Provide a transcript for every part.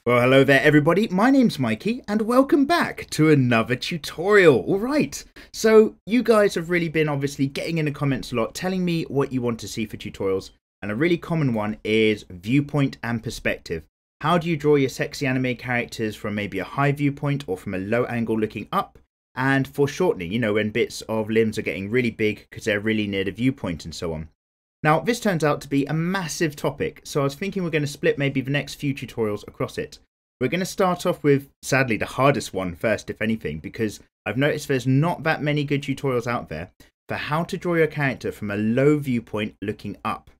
Well, hello there everybody, my name's Mikey and welcome back to another tutorial. Alright, so you guys have really been obviously getting in the comments a lot, telling me what you want to see for tutorials, and a really common one is viewpoint and perspective. How do you draw your sexy anime characters from maybe a high viewpoint or from a low angle looking up? And foreshortening, you know, when bits of limbs are getting really big because they're really near the viewpoint and so on. Now, this turns out to be a massive topic, so I was thinking we're going to split maybe the next few tutorials across it. We're going to start off with, sadly, the hardest one first, if anything, because I've noticed there's not that many good tutorials out there for how to draw your character from a low viewpoint looking up.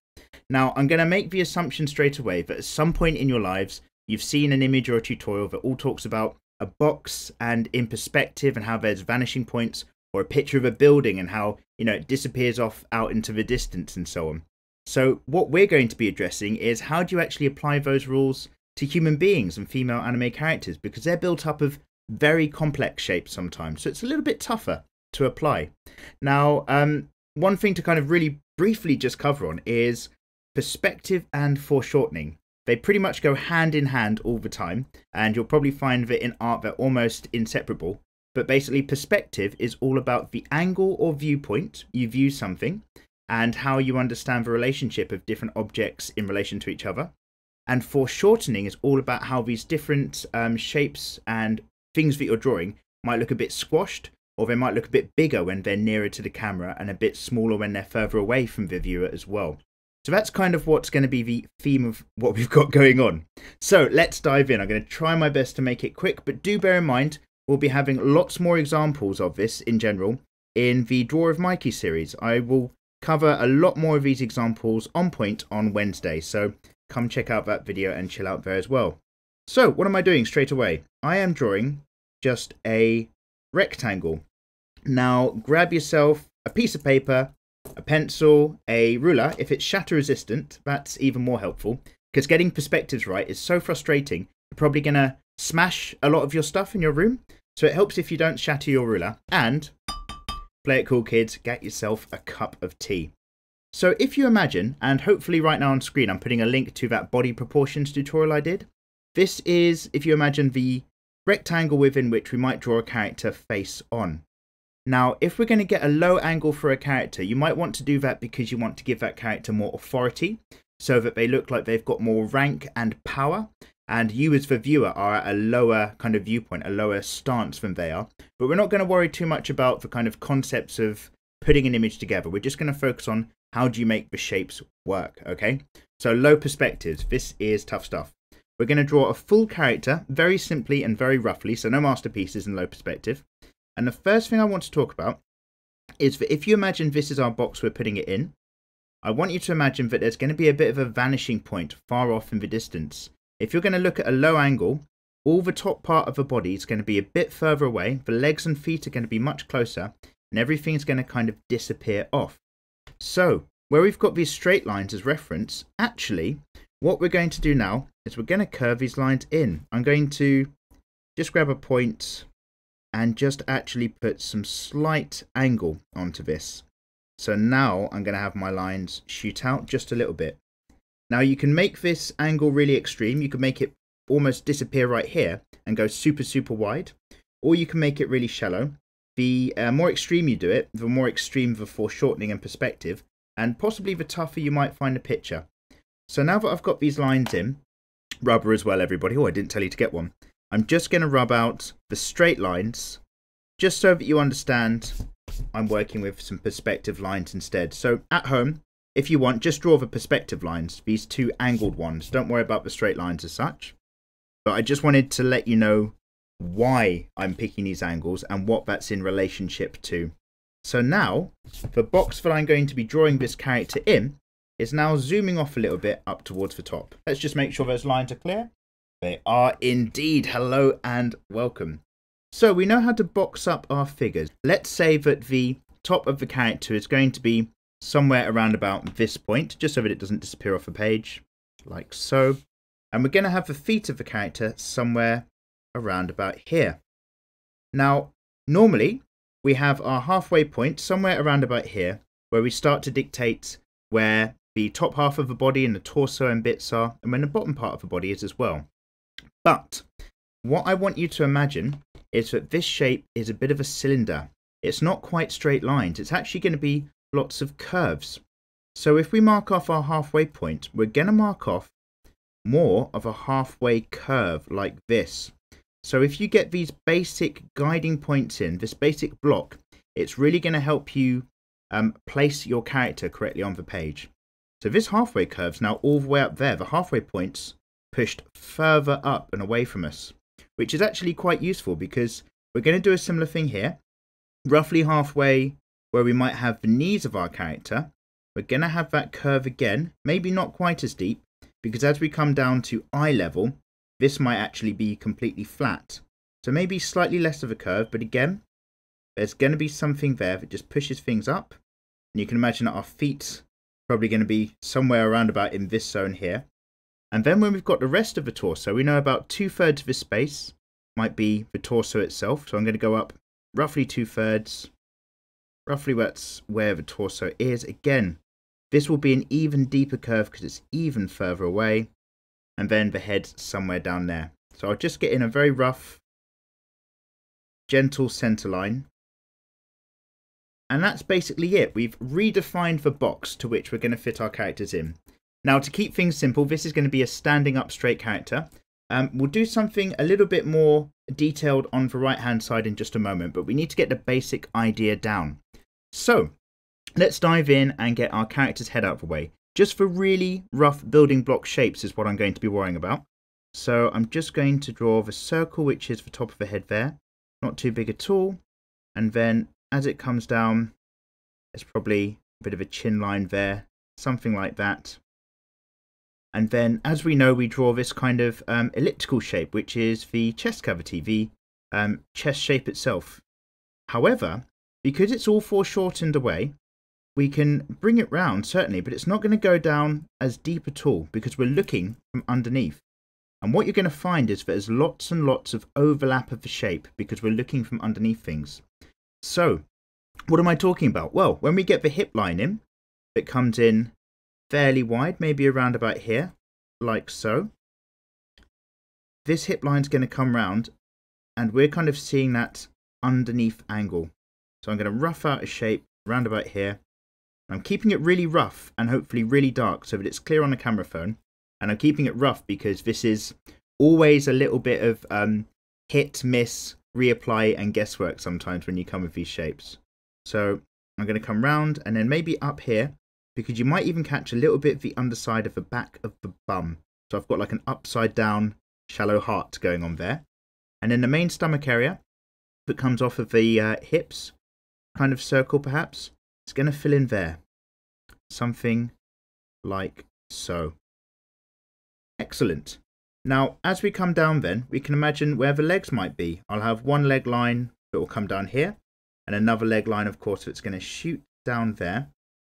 Now, I'm going to make the assumption straight away that at some point in your lives, you've seen an image or a tutorial that all talks about a box and in perspective and how there's vanishing points, or a picture of a building and how, you know, it disappears off out into the distance and so on. So what we're going to be addressing is how do you actually apply those rules to human beings and female anime characters, because they're built up of very complex shapes sometimes, so it's a little bit tougher to apply. Now, one thing to kind of really briefly just cover on is perspective and foreshortening. They pretty much go hand in hand all the time, and you'll probably find that in art they're almost inseparable. But basically, perspective is all about the angle or viewpoint you view something and how you understand the relationship of different objects in relation to each other. And foreshortening is all about how these different shapes and things that you're drawing might look a bit squashed, or they might look a bit bigger when they're nearer to the camera and a bit smaller when they're further away from the viewer as well. So that's kind of what's going to be the theme of what we've got going on. So let's dive in. I'm going to try my best to make it quick, but do bear in mind, we'll be having lots more examples of this in general in the Draw of Mikey series. I will cover a lot more of these examples on point on Wednesday, so come check out that video and chill out there as well. So what am I doing straight away? I am drawing just a rectangle. Now grab yourself a piece of paper, a pencil, a ruler. If it's shatter resistant, that's even more helpful, because getting perspectives right is so frustrating. You're probably going to smash a lot of your stuff in your room. So it helps if you don't shatter your ruler. And play it cool, kids, get yourself a cup of tea. So if you imagine, and hopefully right now on screen I'm putting a link to that body proportions tutorial I did. This is, if you imagine, the rectangle within which we might draw a character face on. Now, if we're going to get a low angle for a character, you might want to do that because you want to give that character more authority, so that they look like they've got more rank and power. And you as the viewer are at a lower kind of viewpoint, a lower stance than they are. But we're not going to worry too much about the kind of concepts of putting an image together. We're just going to focus on how do you make the shapes work, okay? So low perspectives, this is tough stuff. We're going to draw a full character very simply and very roughly, so no masterpieces in low perspective. And the first thing I want to talk about is that if you imagine this is our box we're putting it in, I want you to imagine that there's going to be a bit of a vanishing point far off in the distance. If you're going to look at a low angle, all the top part of the body is going to be a bit further away, the legs and feet are going to be much closer, and everything's going to kind of disappear off. So, where we've got these straight lines as reference, actually, what we're going to do now is we're going to curve these lines in. I'm going to just grab a point and just actually put some slight angle onto this. So now I'm going to have my lines shoot out just a little bit. Now you can make this angle really extreme. You can make it almost disappear right here and go super, super wide. Or you can make it really shallow. The more extreme you do it, the more extreme the foreshortening and perspective, and possibly the tougher you might find a picture. So now that I've got these lines in, rubber as well everybody, oh I didn't tell you to get one. I'm just going to rub out the straight lines, just so that you understand I'm working with some perspective lines instead. So at home, if you want, just draw the perspective lines, these two angled ones. Don't worry about the straight lines as such. But I just wanted to let you know why I'm picking these angles and what that's in relationship to. So now, the box that I'm going to be drawing this character in is now zooming off a little bit up towards the top. Let's just make sure those lines are clear. They are indeed. Hello and welcome. So we know how to box up our figures. Let's say that the top of the character is going to be somewhere around about this point, just so that it doesn't disappear off the page, like so. And we're going to have the feet of the character somewhere around about here. Now, normally, we have our halfway point somewhere around about here, where we start to dictate where the top half of the body and the torso and bits are, and when the bottom part of the body is as well. But what I want you to imagine is that this shape is a bit of a cylinder. It's not quite straight lines. It's actually going to be lots of curves. So if we mark off our halfway point, we're going to mark off more of a halfway curve like this. So if you get these basic guiding points in, this basic block, it's really going to help you place your character correctly on the page. So this halfway curve's now all the way up there. The halfway point's pushed further up and away from us, which is actually quite useful because we're going to do a similar thing here. Roughly halfway where we might have the knees of our character, we're going to have that curve again, maybe not quite as deep, because as we come down to eye level, this might actually be completely flat. So maybe slightly less of a curve, but again, there's going to be something there that just pushes things up. And you can imagine that our feet are probably going to be somewhere around about in this zone here. And then when we've got the rest of the torso, we know about 2/3 of this space might be the torso itself. So I'm going to go up roughly 2/3. Roughly that's where the torso is. Again, this will be an even deeper curve because it's even further away. And then the head's somewhere down there. So I'll just get in a very rough, gentle center line. And that's basically it. We've redefined the box to which we're going to fit our characters in. Now, to keep things simple, this is going to be a standing up straight character. We'll do something a little bit more detailed on the right hand side in just a moment, but we need to get the basic idea down. So let's dive in and get our character's head out of the way. Just for really rough building block shapes is what I'm going to be worrying about. So I'm just going to draw the circle, which is the top of the head there. Not too big at all. And then as it comes down, there's probably a bit of a chin line there, something like that. And then, as we know, we draw this kind of elliptical shape, which is the chest cavity, the chest shape itself. However, because it's all foreshortened away, we can bring it round, certainly, but it's not going to go down as deep at all because we're looking from underneath. And what you're going to find is that there's lots and lots of overlap of the shape because we're looking from underneath things. So, what am I talking about? Well, when we get the hip line in, it comes in fairly wide, maybe around about here, like so. This hip line's going to come round, and we're kind of seeing that underneath angle. So I'm going to rough out a shape around about here. I'm keeping it really rough and hopefully really dark so that it's clear on the camera phone. And I'm keeping it rough because this is always a little bit of hit, miss, reapply and guesswork sometimes when you come with these shapes. So I'm going to come round and then maybe up here, because you might even catch a little bit of the underside of the back of the bum. So I've got like an upside down shallow heart going on there. And then the main stomach area that comes off of the hips, kind of circle perhaps, it's going to fill in there. Something like so. Excellent. Now, as we come down then, we can imagine where the legs might be. I'll have one leg line that will come down here, and another leg line, of course, that's going to shoot down there.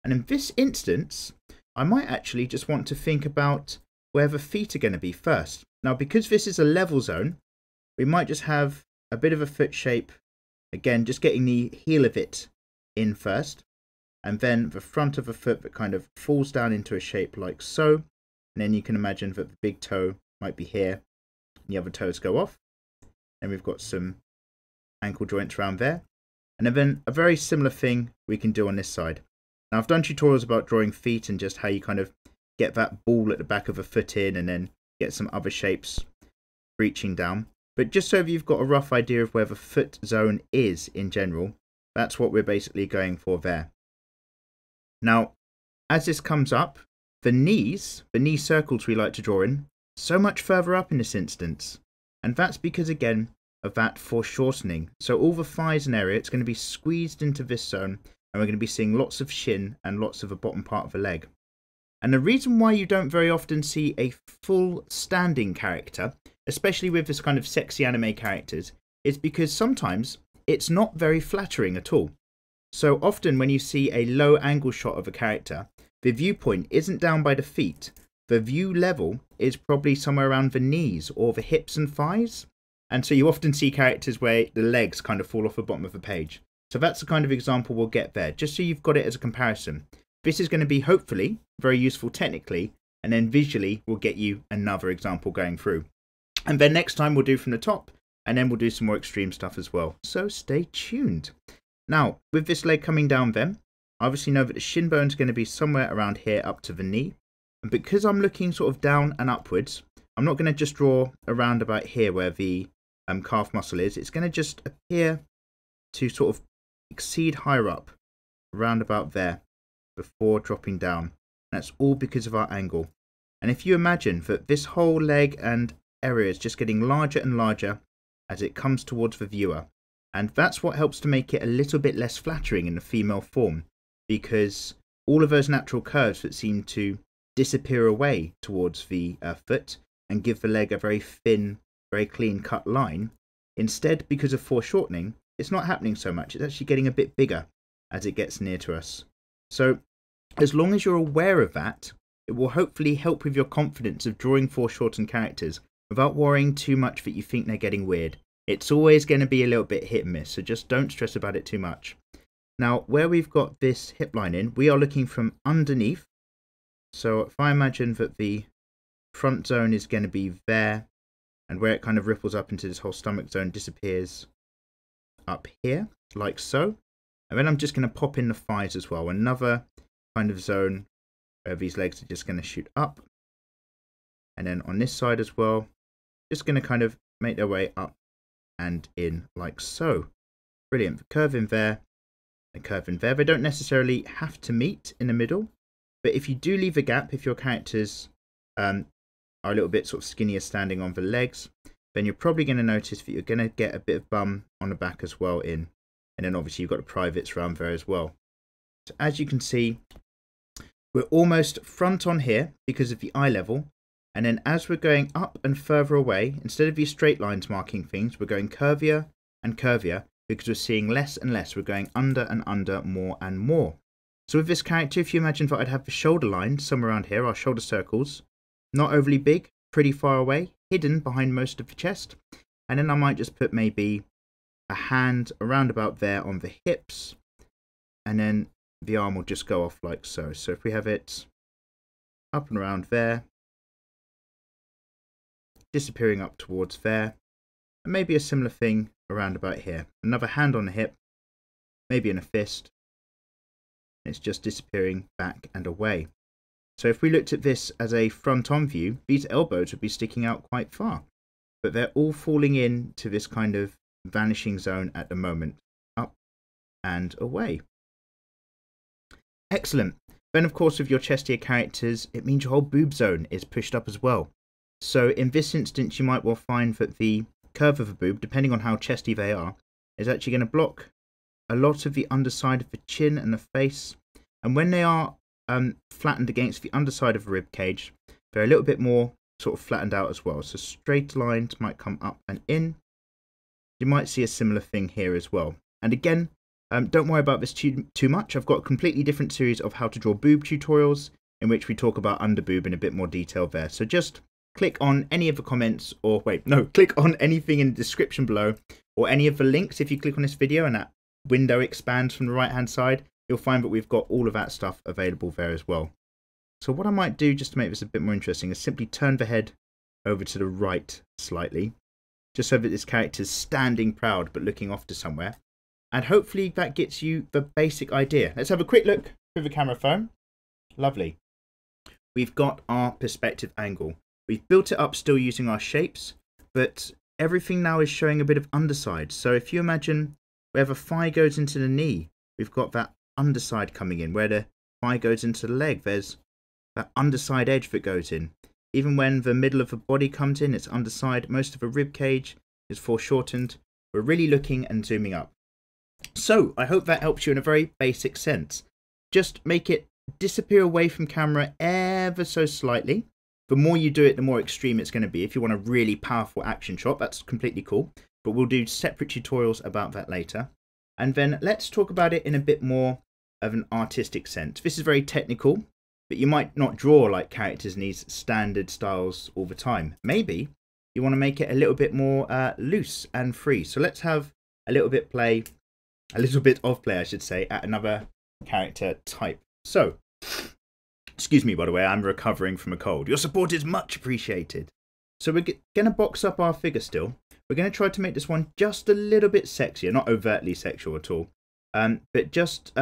And in this instance, I might actually just want to think about where the feet are going to be first. Now, because this is a level zone, we might just have a bit of a foot shape. Again, just getting the heel of it in first. And then the front of a foot that kind of falls down into a shape like so. And then you can imagine that the big toe might be here. And the other toes go off. And we've got some ankle joints around there. And then a very similar thing we can do on this side. Now, I've done tutorials about drawing feet and just how you kind of get that ball at the back of a foot in and then get some other shapes reaching down. But just so you've got a rough idea of where the foot zone is in general, that's what we're basically going for there. Now, as this comes up, the knee circles we like to draw in, so much further up in this instance. And that's because, again, of that foreshortening. So all the thighs and area, it's going to be squeezed into this zone, and we're going to be seeing lots of shin and lots of the bottom part of the leg. And the reason why you don't very often see a full standing character, especially with this kind of sexy anime characters, is because sometimes it's not very flattering at all. So often when you see a low angle shot of a character, the viewpoint isn't down by the feet. The view level is probably somewhere around the knees or the hips and thighs. And so you often see characters where the legs kind of fall off the bottom of the page. So that's the kind of example we'll get there, just so you've got it as a comparison. This is going to be hopefully very useful technically, and then visually we'll get you another example going through. And then next time we'll do from the top, and then we'll do some more extreme stuff as well. So stay tuned. Now, with this leg coming down then, I obviously know that the shin bone is going to be somewhere around here up to the knee. And because I'm looking sort of down and upwards, I'm not going to just draw around about here where the calf muscle is. It's going to just appear to sort of exceed higher up, around about there, before dropping down. And that's all because of our angle. And if you imagine that this whole leg and area is just getting larger and larger as it comes towards the viewer. And that's what helps to make it a little bit less flattering in the female form, because all of those natural curves that seem to disappear away towards the foot and give the leg a very thin, very clean cut line, instead, because of foreshortening, it's not happening so much. It's actually getting a bit bigger as it gets near to us. So as long as you're aware of that, it will hopefully help with your confidence of drawing foreshortened characters without worrying too much that you think they're getting weird. It's always going to be a little bit hit and miss, so just don't stress about it too much. Now, where we've got this hip line in, we are looking from underneath. So if I imagine that the front zone is going to be there, and where it kind of ripples up into this whole stomach zone disappears up here, like so. And then I'm just going to pop in the thighs as well, another kind of zone where these legs are just going to shoot up. And then on this side as well, just going to kind of make their way up and in like so. Brilliant. Curve in there and curve in there. They don't necessarily have to meet in the middle, but if you do leave a gap, if your characters are a little bit sort of skinnier standing on the legs, then you're probably going to notice that you're going to get a bit of bum on the back as well in. And then obviously you've got the privates around there as well. So as you can see, we're almost front on here because of the eye level. And then as we're going up and further away, instead of these straight lines marking things, we're going curvier and curvier because we're seeing less and less. We're going under and under more and more. So with this character, if you imagine that I'd have the shoulder line somewhere around here, our shoulder circles, not overly big, pretty far away, hidden behind most of the chest. And then I might just put maybe a hand around about there on the hips. And then the arm will just go off like so. So if we have it up and around there, disappearing up towards there, and maybe a similar thing around about here. Another hand on the hip, maybe in a fist. It's just disappearing back and away. So if we looked at this as a front-on view, these elbows would be sticking out quite far. But they're all falling into this kind of vanishing zone at the moment. Up and away. Excellent. Then of course with your chestier characters, it means your whole boob zone is pushed up as well. So in this instance, you might well find that the curve of a boob, depending on how chesty they are, is actually going to block a lot of the underside of the chin and the face. And when they are flattened against the underside of the rib cage, they're a little bit more sort of flattened out as well. So straight lines might come up and in. You might see a similar thing here as well. And again, don't worry about this too much. I've got a completely different series of how to draw boob tutorials in which we talk about under boob in a bit more detail there. So just click on any of the comments, or wait, no, click on anything in the description below, or any of the links. If you click on this video and that window expands from the right hand side, you'll find that we've got all of that stuff available there as well. So what I might do just to make this a bit more interesting is simply turn the head over to the right slightly, just so that this character's standing proud but looking off to somewhere. And hopefully that gets you the basic idea. Let's have a quick look through the camera phone. Lovely. We've got our perspective angle. We've built it up still using our shapes, but everything now is showing a bit of underside. So if you imagine where the thigh goes into the knee, we've got that underside coming in. Where the thigh goes into the leg, there's that underside edge that goes in. Even when the middle of the body comes in, it's underside. Most of the rib cage is foreshortened. We're really looking and zooming up. So I hope that helps you in a very basic sense. Just make it disappear away from camera ever so slightly. The more you do it, the more extreme it's going to be. If you want a really powerful action shot, that's completely cool. But we'll do separate tutorials about that later. And then let's talk about it in a bit more of an artistic sense. This is very technical, but you might not draw like characters in these standard styles all the time. Maybe you want to make it a little bit more loose and free. So let's have a little bit of play, I should say, at another character type. So, excuse me, by the way, I'm recovering from a cold. Your support is much appreciated. So we're going to box up our figure still. We're going to try to make this one just a little bit sexier, not overtly sexual at all, but just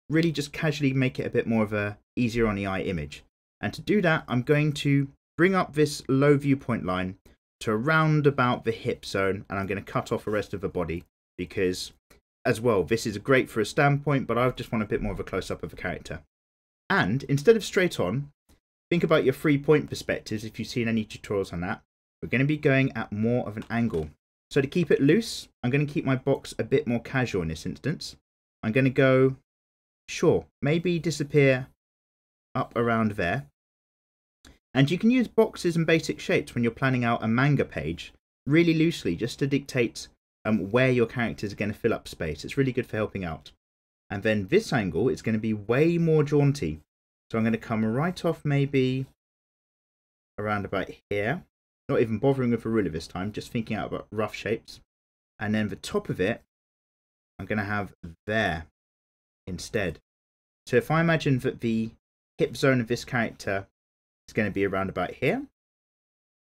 really just casually make it a bit more of a easier on the eye image. And to do that, I'm going to bring up this low viewpoint line to around about the hip zone, and I'm going to cut off the rest of the body because, as well, this is great for a standpoint, but I just want a bit more of a close-up of the character. And instead of straight on, think about your 3-point perspectives if you've seen any tutorials on that. We're going to be going at more of an angle. So to keep it loose, I'm going to keep my box a bit more casual in this instance. I'm going to go, sure, maybe disappear up around there. And you can use boxes and basic shapes when you're planning out a manga page really loosely just to dictate where your characters are going to fill up space. It's really good for helping out. And then this angle is going to be way more jaunty. So I'm going to come right off maybe around about here. Not even bothering with a ruler this time, just thinking out about rough shapes. And then the top of it, I'm going to have there instead. So if I imagine that the hip zone of this character is going to be around about here,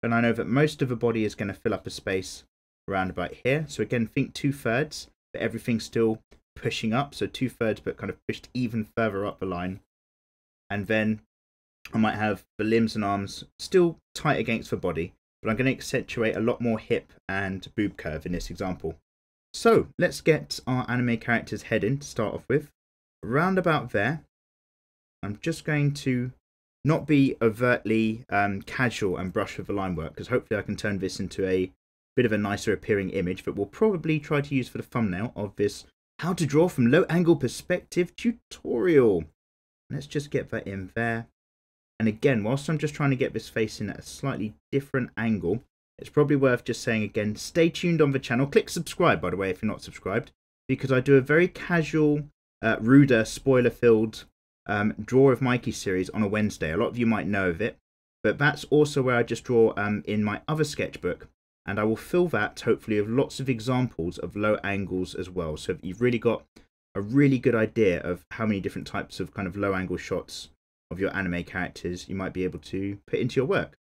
then I know that most of the body is going to fill up a space around about here. So again, think 2/3, but everything's still pushing up. So 2/3, but kind of pushed even further up the line. And then I might have the limbs and arms still tight against the body, but I'm going to accentuate a lot more hip and boob curve in this example. So let's get our anime character's head in to start off with. Around about there, I'm just going to not be overtly casual and brush with the line work, because hopefully I can turn this into a bit of a nicer appearing image that we'll probably try to use for the thumbnail of this how to draw from low angle perspective tutorial. Let's just get that in there. And again, whilst I'm just trying to get this face in at a slightly different angle, it's probably worth just saying again, stay tuned on the channel. Click subscribe, by the way, if you're not subscribed, because I do a very casual, ruder, spoiler-filled Draw of Mikey series on a Wednesday. A lot of you might know of it, but that's also where I just draw in my other sketchbook, and I will fill that hopefully with lots of examples of low angles as well. So you've really got a really good idea of how many different types of kind of low angle shots of your anime characters you might be able to put into your work.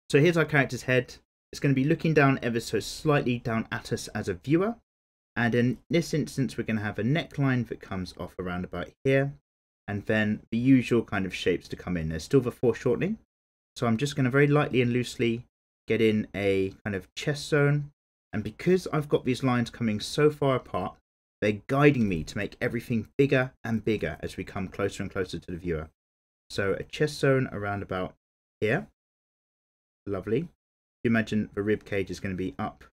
So here's our character's head. It's going to be looking down ever so slightly down at us as a viewer. And in this instance, we're going to have a neckline that comes off around about here. And then the usual kind of shapes to come in. There's still the foreshortening. So I'm just going to very lightly and loosely get in a kind of chest zone. And because I've got these lines coming so far apart, they're guiding me to make everything bigger and bigger as we come closer and closer to the viewer. So a chest zone around about here. Lovely. You imagine the rib cage is going to be up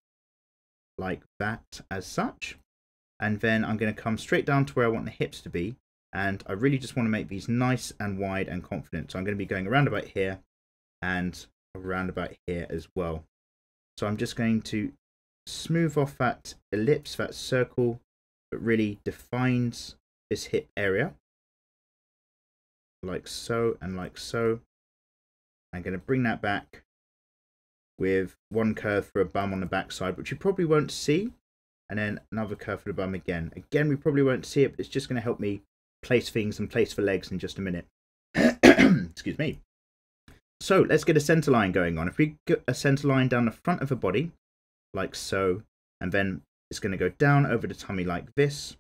like that as such. And then I'm going to come straight down to where I want the hips to be. And I really just want to make these nice and wide and confident. So I'm going to be going around about here and around about here as well. So I'm just going to smooth off that ellipse, that circle that really defines this hip area. Like so and like so. I'm going to bring that back with one curve for a bum on the back side, which you probably won't see. And then another curve for the bum again. Again, we probably won't see it, but it's just going to help me place things and place the legs in just a minute. Excuse me. So let's get a center line going on. If we get a center line down the front of the body, like so, and then it's going to go down over the tummy like this.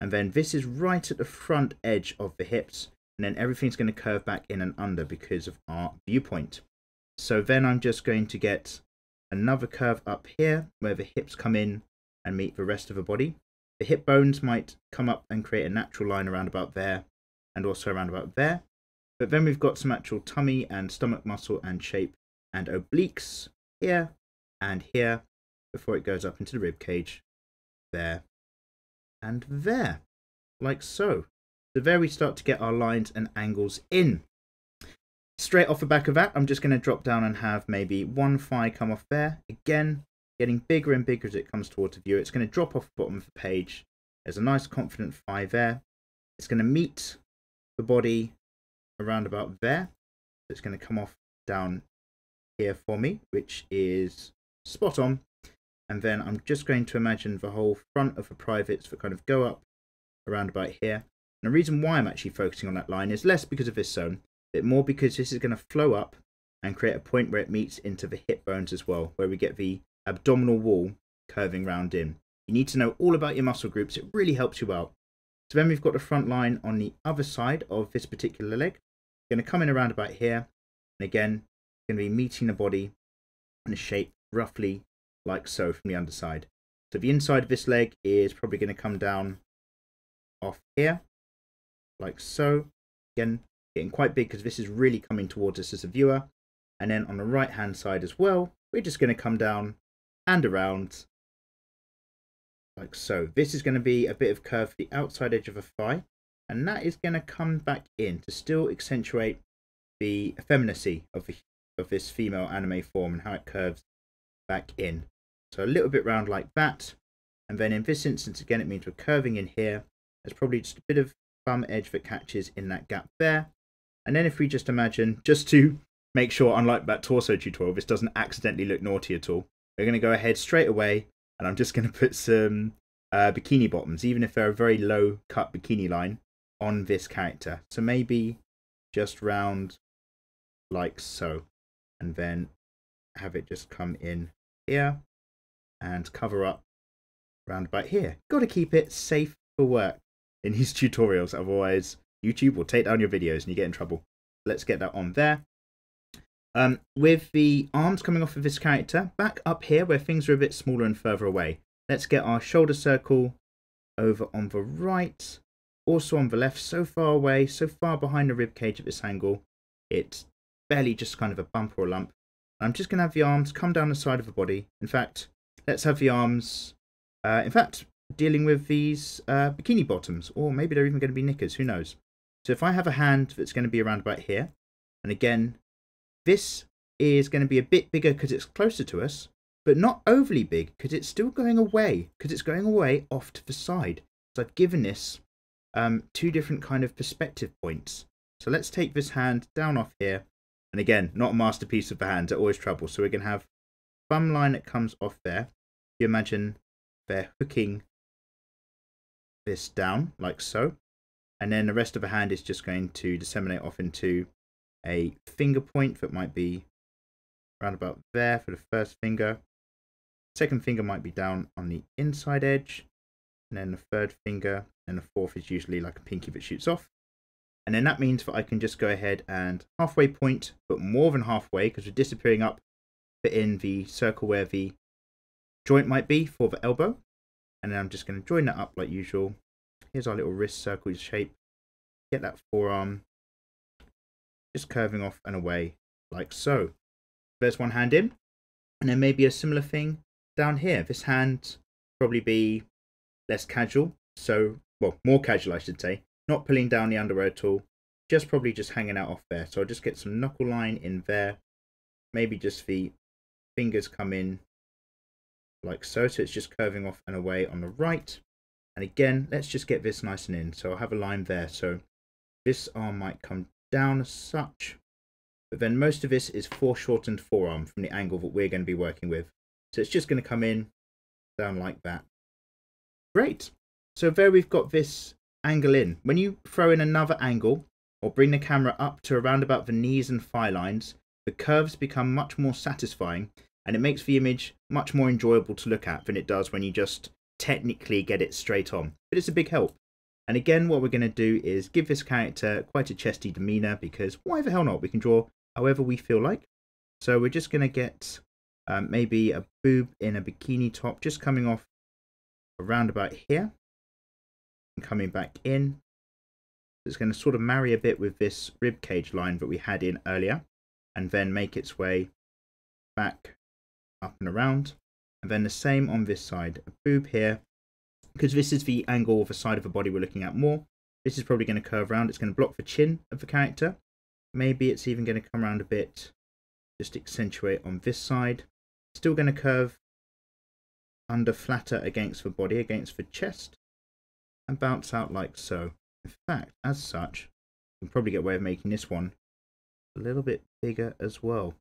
And then this is right at the front edge of the hips. And then everything's going to curve back in and under because of our viewpoint. So then I'm just going to get another curve up here where the hips come in and meet the rest of the body. The hip bones might come up and create a natural line around about there and also around about there. But then we've got some actual tummy and stomach muscle and shape and obliques here and here before it goes up into the rib cage there and there, like so. So there we start to get our lines and angles in. Straight off the back of that, I'm just going to drop down and have maybe one thigh come off there. Again, getting bigger and bigger as it comes towards the view. It's going to drop off the bottom of the page. There's a nice confident thigh there. It's going to meet the body around about there. It's going to come off down here for me, which is spot on. And then I'm just going to imagine the whole front of the privates that kind of go up around about here. And the reason why I'm actually focusing on that line is less because of this zone, but more because this is going to flow up and create a point where it meets into the hip bones as well, where we get the abdominal wall curving round in. You need to know all about your muscle groups. It really helps you out. So then we've got the front line on the other side of this particular leg. Going to come in around about here. And again, going to be meeting the body in a shape roughly like so from the underside. So the inside of this leg is probably going to come down off here, like so. Again, getting quite big because this is really coming towards us as a viewer. And then on the right hand side as well, we're just going to come down and around like so. This is going to be a bit of curve for the outside edge of a thigh, and that is going to come back in to still accentuate the effeminacy of this female anime form and how it curves back in. So a little bit round like that, and then in this instance again it means we're curving in here. There's probably just a bit of thumb edge that catches in that gap there. And then if we just imagine, just to make sure, unlike that torso tutorial, this doesn't accidentally look naughty at all, we're going to go ahead straight away and I'm just going to put some bikini bottoms, even if they're a very low cut bikini line, on this character. So maybe just round like so, and then have it just come in here and cover up round about here. Got to keep it safe for work in these tutorials, otherwise YouTube will take down your videos and you get in trouble. Let's get that on there. With the arms coming off of this character, back up here where things are a bit smaller and further away, let's get our shoulder circle over on the right, also on the left, so far away, so far behind the rib cage at this angle, it's barely just kind of a bump or a lump. I'm just going to have the arms come down the side of the body. In fact, let's have the arms, dealing with these bikini bottoms, or maybe they're even going to be knickers, who knows. So if I have a hand that's going to be around about here, and again, this is going to be a bit bigger because it's closer to us, but not overly big because it's still going away, off to the side. So I've given this two different kind of perspective points. So let's take this hand down off here. And again, not a masterpiece of the hands, they're always trouble. So we're going to have thumb line that comes off there. You imagine they're hooking this down like so. And then the rest of the hand is just going to disseminate off into a finger point that might be around about there for the first finger. Second finger might be down on the inside edge, and then the third finger, and the fourth is usually like a pinky that shoots off. And then that means that I can just go ahead and halfway point, but more than halfway because we're disappearing up, put in the circle where the joint might be for the elbow. And then I'm just going to join that up like usual. Here's our little wrist circle shape. Get that forearm just curving off and away like so. There's one hand in, and then maybe a similar thing down here. This hand probably be less casual, so, well, more casual I should say, not pulling down the underwear at all, just probably just hanging out off there. So I'll just get some knuckle line in there, maybe just the fingers come in like so, so it's just curving off and away on the right. And again, let's just get this nice and in. So I'll have a line there, so this arm might come down as such, but then most of this is foreshortened forearm from the angle that we're going to be working with. So it's just going to come in down like that. Great. So there we've got this angle in. When you throw in another angle or bring the camera up to around about the knees and thigh lines, the curves become much more satisfying and it makes the image much more enjoyable to look at than it does when you just technically get it straight on. But it's a big help. And again, what we're going to do is give this character quite a chesty demeanour, because why the hell not? We can draw however we feel like. So we're just going to get maybe a boob in a bikini top just coming off around about here and coming back in. It's going to sort of marry a bit with this rib cage line that we had in earlier, and then make its way back up and around. And then the same on this side, a boob here. Because this is the angle of the side of the body we're looking at more, this is probably going to curve around. It's going to block the chin of the character. Maybe it's even going to come around a bit, just accentuate on this side. Still going to curve under flatter against the body, against the chest, and bounce out like so. In fact, as such, we'll probably get a way of making this one a little bit bigger as well.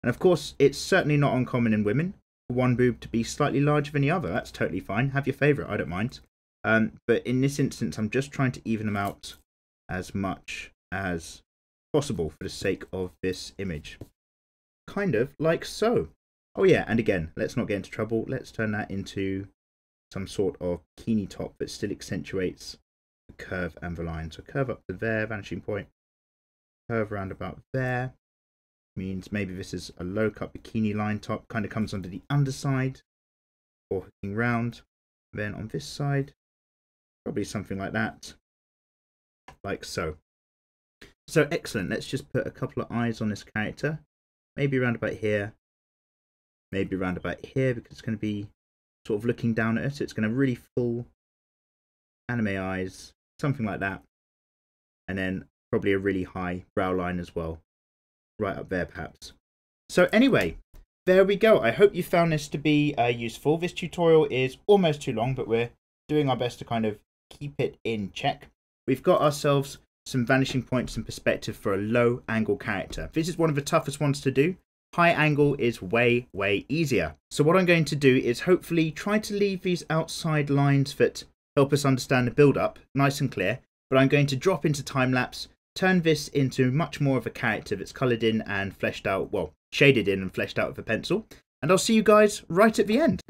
And of course, it's certainly not uncommon in women one boob to be slightly larger than the other. That's totally fine. Have your favourite, I don't mind. But in this instance, I'm just trying to even them out as much as possible for the sake of this image. Kind of like so. Oh yeah, and again, let's not get into trouble. Let's turn that into some sort of bikini top that still accentuates the curve and the line. So curve up to there, vanishing point. Curve around about there. Means maybe this is a low cut bikini line top. Kind of comes under the underside. Or hooking round. Then on this side, probably something like that. Like so. So excellent. Let's just put a couple of eyes on this character. Maybe around about here. Maybe around about here, because it's going to be sort of looking down at us. It's going to really full anime eyes, something like that. And then probably a really high brow line as well. Right up there, perhaps. So anyway, there we go. I hope you found this to be useful. This tutorial is almost too long, but we're doing our best to kind of keep it in check. We've got ourselves some vanishing points and perspective for a low angle character. This is one of the toughest ones to do. High angle is way easier. So what I'm going to do is hopefully try to leave these outside lines that help us understand the build up nice and clear, but I'm going to drop into time lapse, turn this into much more of a character that's coloured in and fleshed out, well, shaded in and fleshed out with a pencil, and I'll see you guys right at the end.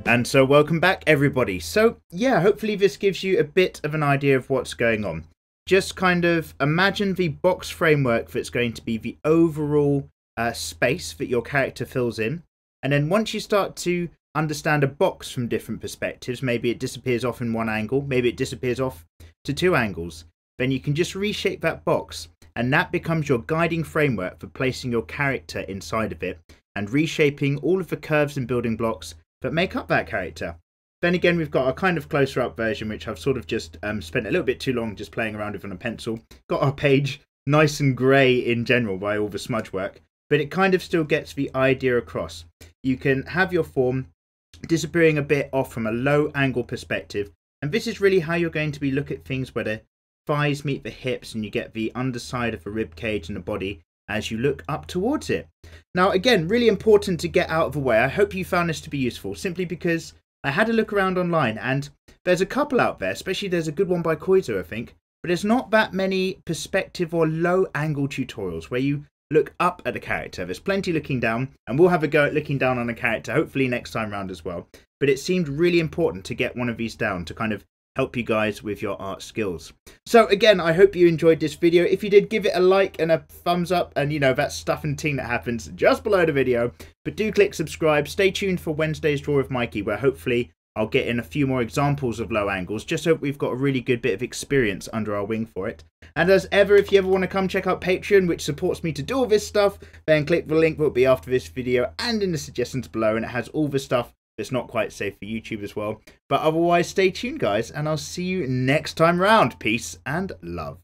And so welcome back everybody. So yeah, hopefully this gives you a bit of an idea of what's going on. Just kind of imagine the box framework that's going to be the overall space that your character fills in. And then once you start to understand a box from different perspectives, maybe it disappears off in one angle, maybe it disappears off to two angles, then you can just reshape that box. And that becomes your guiding framework for placing your character inside of it and reshaping all of the curves and building blocks that make up that character. Then again, we've got a kind of closer up version, which I've sort of just spent a little bit too long just playing around with on a pencil. Got our page nice and grey in general by all the smudge work, but it kind of still gets the idea across. You can have your form disappearing a bit off from a low angle perspective, and this is really how you're going to be looking at things where the thighs meet the hips and you get the underside of the rib cage and the body as you look up towards it. Now again, really important to get out of the way. I hope you found this to be useful, simply because I had a look around online and there's a couple out there, especially there's a good one by Koizo I think, but there's not that many perspective or low angle tutorials where you look up at a character. There's plenty looking down, and we'll have a go at looking down on a character hopefully next time round as well, but it seemed really important to get one of these down to kind of help you guys with your art skills. So again, I hope you enjoyed this video. If you did, give it a like and a thumbs up, and you know that stuff and ting that happens just below the video. But do click subscribe. Stay tuned for Wednesday's Draw with Mikey, where hopefully I'll get in a few more examples of low angles, just so we've got a really good bit of experience under our wing for it. And as ever, if you ever want to come check out Patreon, which supports me to do all this stuff, then click the link that will be after this video and in the suggestions below, and it has all the stuff it's not quite safe for YouTube as well. But otherwise, stay tuned guys, and I'll see you next time round. Peace and love.